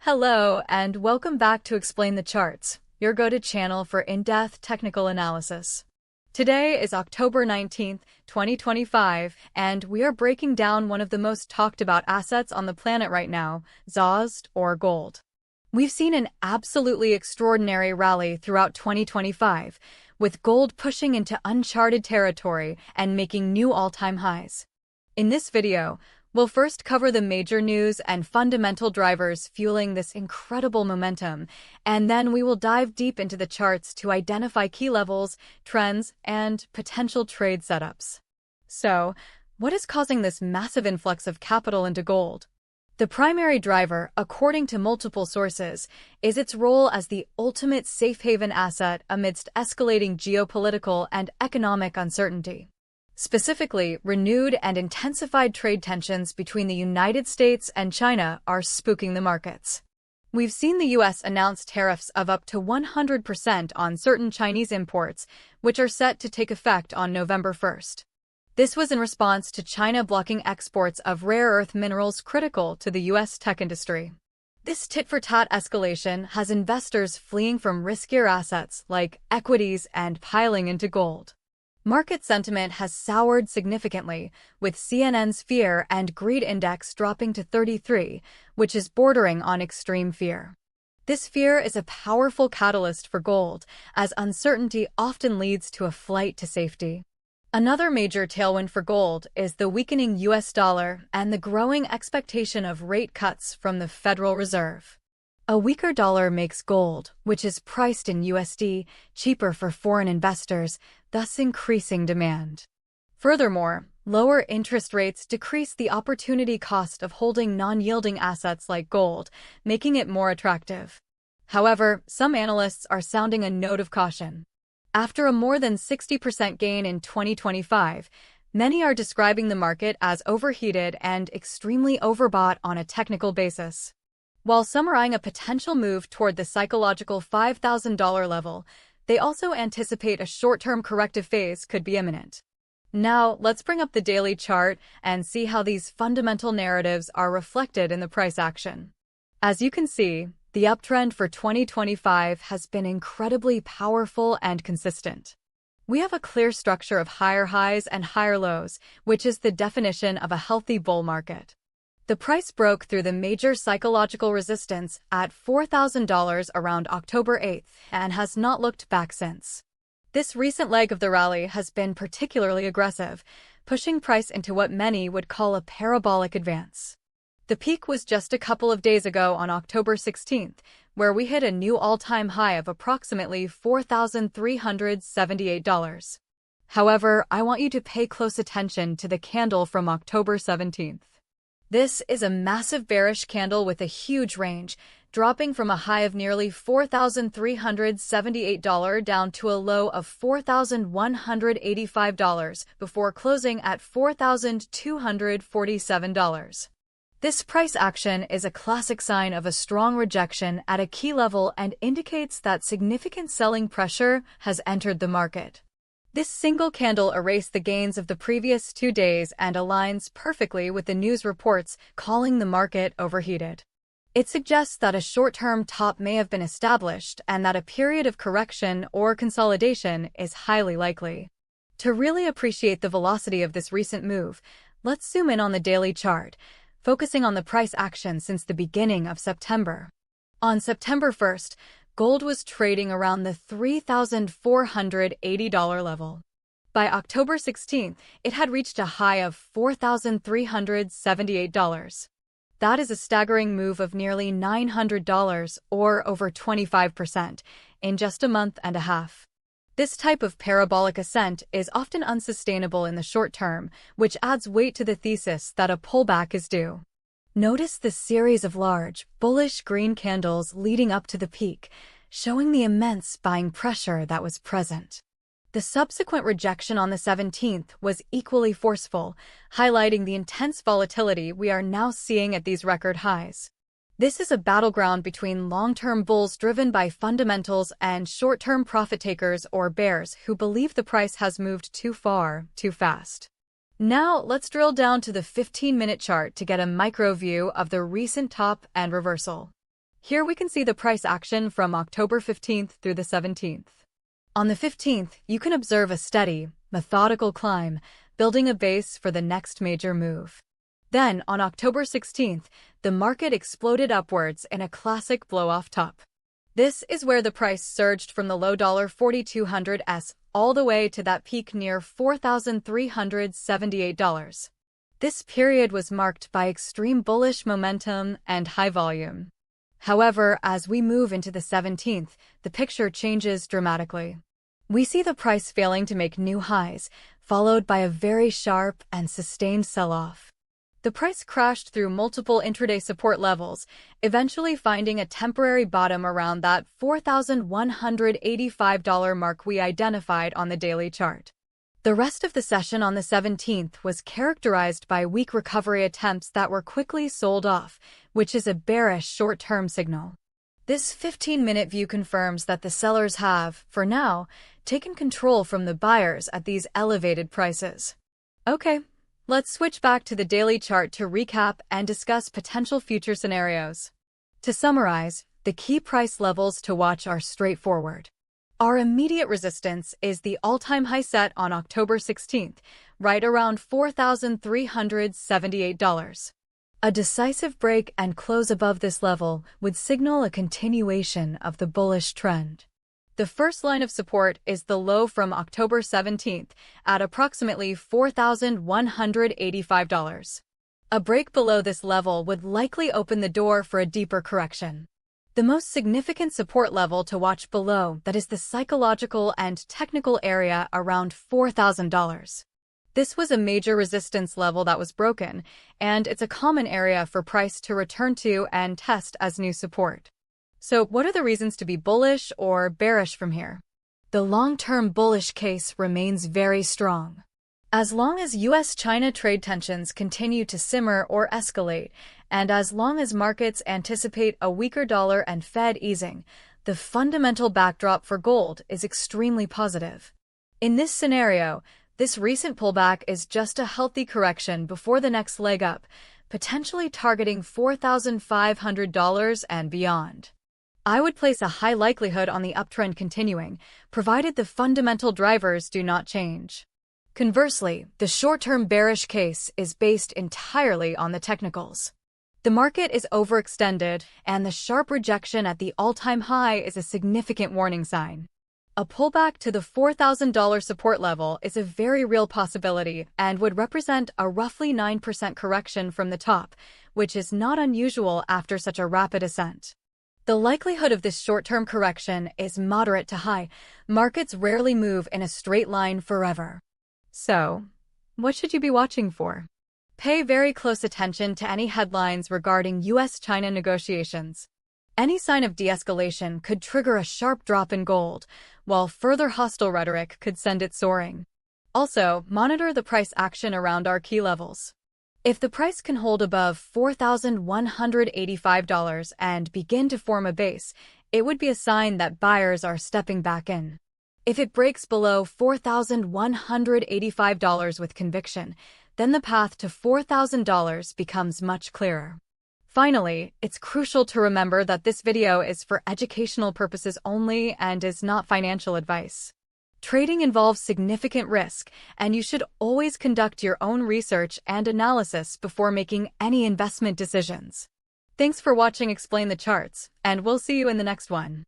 Hello, and welcome back to Explain the Charts, your go-to channel for in-depth technical analysis. Today is October 19th, 2025, and we are breaking down one of the most talked about assets on the planet right now, XAUUSD, or gold. We've seen an absolutely extraordinary rally throughout 2025, with gold pushing into uncharted territory and making new all-time highs. In this video, we'll first cover the major news and fundamental drivers fueling this incredible momentum, and then we will dive deep into the charts to identify key levels, trends, and potential trade setups. So, what is causing this massive influx of capital into gold? The primary driver, according to multiple sources, is its role as the ultimate safe haven asset amidst escalating geopolitical and economic uncertainty. Specifically, renewed and intensified trade tensions between the United States and China are spooking the markets. We've seen the U.S. announce tariffs of up to 100% on certain Chinese imports, which are set to take effect on November 1st. This was in response to China blocking exports of rare earth minerals critical to the U.S. tech industry. This tit-for-tat escalation has investors fleeing from riskier assets like equities and piling into gold. Market sentiment has soured significantly, with CNN's Fear and Greed Index dropping to 33, which is bordering on extreme fear. This fear is a powerful catalyst for gold, as uncertainty often leads to a flight to safety. Another major tailwind for gold is the weakening US dollar and the growing expectation of rate cuts from the Federal Reserve. A weaker dollar makes gold, which is priced in USD, cheaper for foreign investors, thus increasing demand. Furthermore, lower interest rates decrease the opportunity cost of holding non-yielding assets like gold, making it more attractive. However, some analysts are sounding a note of caution. After a more than 60% gain in 2025, many are describing the market as overheated and extremely overbought on a technical basis. While some are eyeing a potential move toward the psychological $5,000 level, they also anticipate a short-term corrective phase could be imminent. Now, let's bring up the daily chart and see how these fundamental narratives are reflected in the price action. As you can see, the uptrend for 2025 has been incredibly powerful and consistent. We have a clear structure of higher highs and higher lows, which is the definition of a healthy bull market. The price broke through the major psychological resistance at $4,000 around October 8th and has not looked back since. This recent leg of the rally has been particularly aggressive, pushing price into what many would call a parabolic advance. The peak was just a couple of days ago on October 16th, where we hit a new all-time high of approximately $4,378. However, I want you to pay close attention to the candle from October 17th. This is a massive bearish candle with a huge range, dropping from a high of nearly $4,378 down to a low of $4,185 before closing at $4,247. This price action is a classic sign of a strong rejection at a key level and indicates that significant selling pressure has entered the market. This single candle erased the gains of the previous 2 days and aligns perfectly with the news reports calling the market overheated. It suggests that a short-term top may have been established and that a period of correction or consolidation is highly likely. To really appreciate the velocity of this recent move, let's zoom in on the daily chart, focusing on the price action since the beginning of September. On September 1st, gold was trading around the $3,480 level. By October 16th, it had reached a high of $4,378. That is a staggering move of nearly $900, or over 25%, in just a month and a half. This type of parabolic ascent is often unsustainable in the short term, which adds weight to the thesis that a pullback is due. Notice the series of large, bullish green candles leading up to the peak, showing the immense buying pressure that was present. The subsequent rejection on the 17th was equally forceful, highlighting the intense volatility we are now seeing at these record highs. This is a battleground between long-term bulls driven by fundamentals and short-term profit-takers or bears who believe the price has moved too far, too fast. Now, let's drill down to the 15-minute chart to get a micro view of the recent top and reversal. Here we can see the price action from October 15th through the 17th. On the 15th, you can observe a steady, methodical climb, building a base for the next major move. Then, on October 16th, the market exploded upwards in a classic blow-off top. This is where the price surged from the low $4,200s all the way to that peak near $4,378. This period was marked by extreme bullish momentum and high volume. However, as we move into the 17th, the picture changes dramatically. We see the price failing to make new highs, followed by a very sharp and sustained sell-off. The price crashed through multiple intraday support levels, eventually finding a temporary bottom around that $4,185 mark we identified on the daily chart. The rest of the session on the 17th was characterized by weak recovery attempts that were quickly sold off, which is a bearish short-term signal. This 15-minute view confirms that the sellers have, for now, taken control from the buyers at these elevated prices. Okay. Let's switch back to the daily chart to recap and discuss potential future scenarios. To summarize, the key price levels to watch are straightforward. Our immediate resistance is the all-time high set on October 16th, right around $4,378. A decisive break and close above this level would signal a continuation of the bullish trend. The first line of support is the low from October 17th at approximately $4,185. A break below this level would likely open the door for a deeper correction. The most significant support level to watch below that is the psychological and technical area around $4,000. This was a major resistance level that was broken, and it's a common area for price to return to and test as new support. So what are the reasons to be bullish or bearish from here? The long-term bullish case remains very strong. As long as U.S.-China trade tensions continue to simmer or escalate, and as long as markets anticipate a weaker dollar and Fed easing, the fundamental backdrop for gold is extremely positive. In this scenario, this recent pullback is just a healthy correction before the next leg up, potentially targeting $4,500 and beyond. I would place a high likelihood on the uptrend continuing, provided the fundamental drivers do not change. Conversely, the short-term bearish case is based entirely on the technicals. The market is overextended, and the sharp rejection at the all-time high is a significant warning sign. A pullback to the $4,000 support level is a very real possibility and would represent a roughly 9% correction from the top, which is not unusual after such a rapid ascent. The likelihood of this short-term correction is moderate to high. Markets rarely move in a straight line forever. So, what should you be watching for? Pay very close attention to any headlines regarding U.S.-China negotiations. Any sign of de-escalation could trigger a sharp drop in gold, while further hostile rhetoric could send it soaring. Also, monitor the price action around our key levels. If the price can hold above $4,185 and begin to form a base, it would be a sign that buyers are stepping back in. If it breaks below $4,185 with conviction, then the path to $4,000 becomes much clearer. Finally, it's crucial to remember that this video is for educational purposes only and is not financial advice. Trading involves significant risk, and you should always conduct your own research and analysis before making any investment decisions. Thanks for watching Explain the Charts, and we'll see you in the next one.